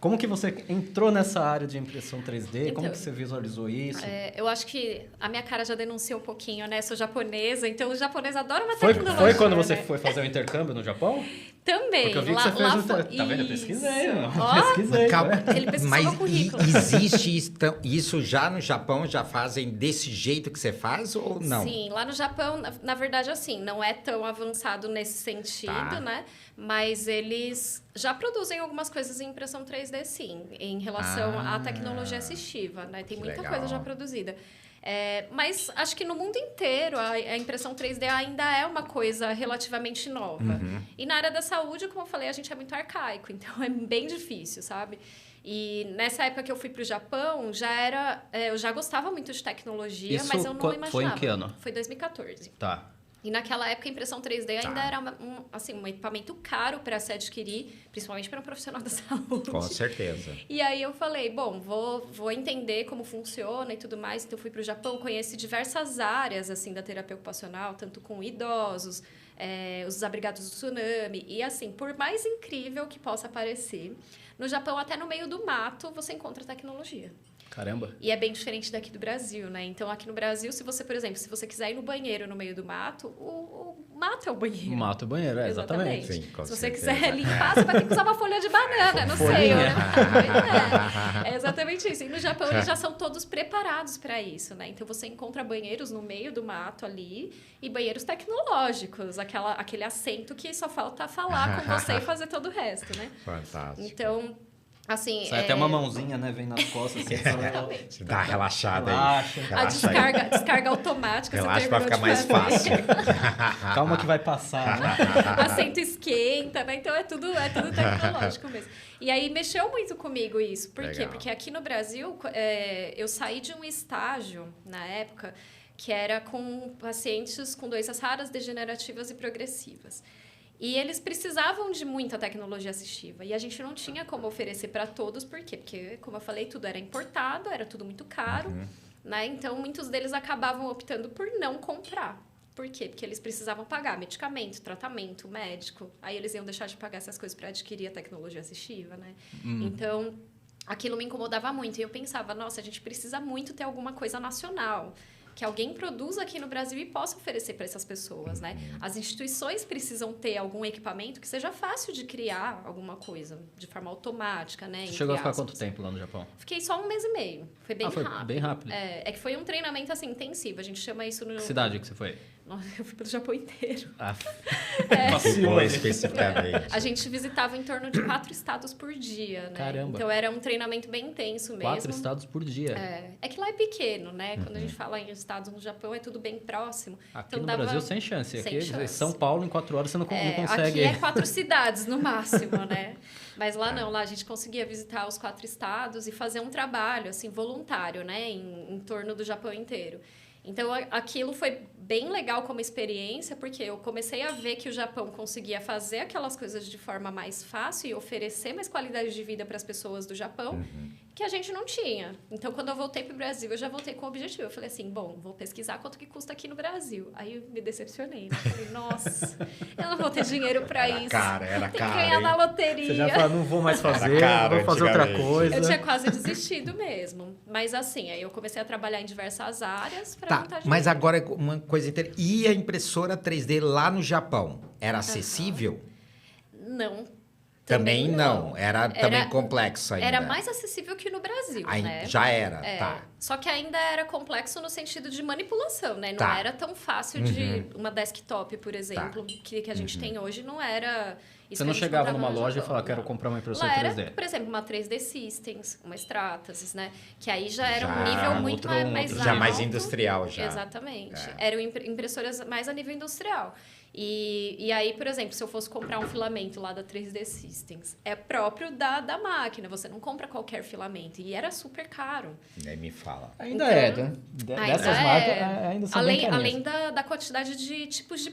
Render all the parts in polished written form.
Como que você entrou nessa área de impressão 3D? Então, Como que você visualizou isso? Eu acho que a minha cara já denuncia um pouquinho, né? Sou japonesa, então o japonês adora uma Foi tecnologia. quando você né? foi fazer o intercâmbio no Japão? Também. Porque eu vi que você fez Tá vendo? Eu pesquisei. Pesquisei. Calma, Ele pesquisou mas meu currículo. existe isso já no Japão? Já fazem desse jeito que você faz ou não? Sim, lá no Japão, na verdade, assim, não é tão avançado nesse sentido, né? Mas eles já produzem algumas coisas em impressão 3D, sim, em relação à tecnologia assistiva, né? Tem muita legal. coisa já produzida. Mas acho que no mundo inteiro a impressão 3D ainda é uma coisa relativamente nova. E na área da saúde, como eu falei, a gente é muito arcaico, então é bem difícil, sabe? E nessa época que eu fui para o Japão, eu já gostava muito de tecnologia, Isso mas eu não imaginava. foi em que ano? Foi 2014. Tá. E naquela época a impressão 3D ainda era um equipamento caro para se adquirir, principalmente para um profissional da saúde. Com certeza. E aí eu falei, bom, vou entender como funciona e tudo mais. Então eu fui para o Japão, conheci diversas áreas assim da terapia ocupacional, tanto com idosos, os desabrigados do tsunami. E assim, por mais incrível que possa parecer, no Japão, até no meio do mato, você encontra tecnologia. Caramba. E é bem diferente daqui do Brasil, né? Então, aqui no Brasil, se você, por exemplo, se você quiser ir no banheiro no meio do mato, o mato é o banheiro. O mato é o banheiro, exatamente. Sim, com se você certeza. quiser limpar, você vai ter que usar uma folha de banana, não sei. Né? É exatamente isso. E no Japão, eles já são todos preparados para isso, né? Então, você encontra banheiros no meio do mato ali e banheiros tecnológicos, aquele assento que só falta falar com você e fazer todo o resto, né? Fantástico. Então... Assim, Sai até uma mãozinha, né? Vem nas costas. Assim, Exatamente. Dá uma relaxada Relaxa. aí. A descarga automática. Relaxa você pra ficar mais terminou de fazer. fácil. Calma que vai passar, né? O assento esquenta, né? Então é tudo tecnológico mesmo. E aí mexeu muito comigo isso. Por quê? Legal. Porque aqui no Brasil, eu saí de um estágio, na época, que era com pacientes com doenças raras, degenerativas e progressivas. E eles precisavam de muita tecnologia assistiva. E a gente não tinha como oferecer para todos. Por quê? Porque, como eu falei, tudo era importado, era tudo muito caro. Né? Então, muitos deles acabavam optando por não comprar. Por quê? Porque eles precisavam pagar medicamento, tratamento, médico. Aí eles iam deixar de pagar essas coisas para adquirir a tecnologia assistiva, né? Então, aquilo me incomodava muito. E eu pensava, nossa, a gente precisa muito ter alguma coisa nacional. Que alguém produza aqui no Brasil e possa oferecer para essas pessoas, né? As instituições precisam ter algum equipamento que seja fácil de criar alguma coisa, de forma automática, né? Você chegou a ficar quanto tempo lá no Japão? Fiquei só 1 mês e meio. Foi bem foi rápido. bem rápido. É que foi um treinamento, assim, intensivo. A gente chama isso no... Que cidade que você foi? Nossa, eu fui pelo Japão inteiro. Boa, especificamente. A gente visitava em torno de 4 estados por dia, né? Caramba. Então, era um treinamento bem intenso mesmo. 4 estados por dia. É que lá é pequeno, né? Quando a gente fala em estados no Japão, é tudo bem próximo. Aqui então, no Brasil, sem chance. sem Aqui, chance. São Paulo, em 4 horas, você não consegue. Aqui é 4 cidades, no máximo, né? Mas lá não, lá a gente conseguia visitar os 4 estados e fazer um trabalho, assim, voluntário, né? Em torno do Japão inteiro. Então, aquilo foi bem legal como experiência, porque eu comecei a ver que o Japão conseguia fazer aquelas coisas de forma mais fácil e oferecer mais qualidade de vida para as pessoas do Japão, que a gente não tinha. Então, quando eu voltei para o Brasil, eu já voltei com o objetivo. Eu falei assim, bom, vou pesquisar quanto que custa aqui no Brasil. Aí eu me decepcionei, né? Falei, nossa, eu não vou ter dinheiro para isso. Era Tem que caro, ganhar hein? na loteria. Você já fala, não vou mais fazer, caro vou fazer outra antigamente. coisa. Eu tinha quase desistido mesmo. Mas assim, aí eu comecei a trabalhar em diversas áreas para Tá, juntar mas dinheiro. agora uma coisa interessante. E a impressora 3D lá no Japão? Era acessível? Não. Também não. Era também complexo ainda. Era mais acessível que no Brasil, né? Já era, É, tá. Só que ainda era complexo no sentido de manipulação, né? Não Tá. era tão fácil de... Uma desktop, por exemplo, que a gente tem hoje, não era... isso Você que não a gente chegava comprava numa no loja e Japão, falava, quero não. comprar uma impressora Lá 3D. era, por exemplo, uma 3D Systems, uma Stratasys, né? Que aí já era Já um nível muito outro- mais já alto. mais industrial, já. Exatamente. Eram impressoras mais a nível industrial. E aí, por exemplo, se eu fosse comprar um filamento lá da 3D Systems, é próprio da máquina, você não compra qualquer filamento. E era super caro. Nem me fala. Ainda Então, é, né? Dessas marcas ainda são bem carinhas. além da quantidade de tipos de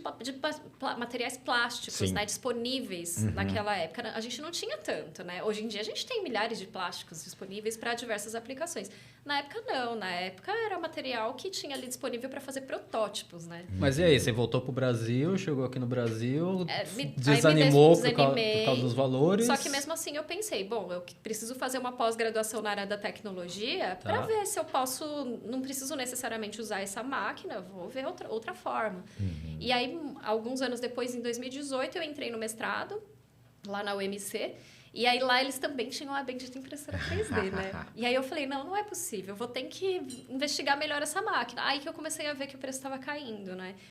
materiais plásticos, Sim. né, disponíveis naquela época. A gente não tinha tanto, né? Hoje em dia a gente tem milhares de plásticos disponíveis para diversas aplicações. Na época não, na época era material que tinha ali disponível para fazer protótipos, né? Mas e aí, você voltou pro Brasil, chegou aqui no Brasil, aí desanimou me por causa dos valores. Só que mesmo assim eu pensei, bom, eu preciso fazer uma pós-graduação na área da tecnologia para ver se eu posso, não preciso necessariamente usar essa máquina, vou ver outra forma. E aí, alguns anos depois, em 2018, eu entrei no mestrado, lá na UMC, e aí lá eles também tinham a bendita impressora 3D, né? E aí eu falei, não é possível, eu vou ter que investigar melhor essa máquina. Aí que eu comecei a ver que o preço estava caindo, né?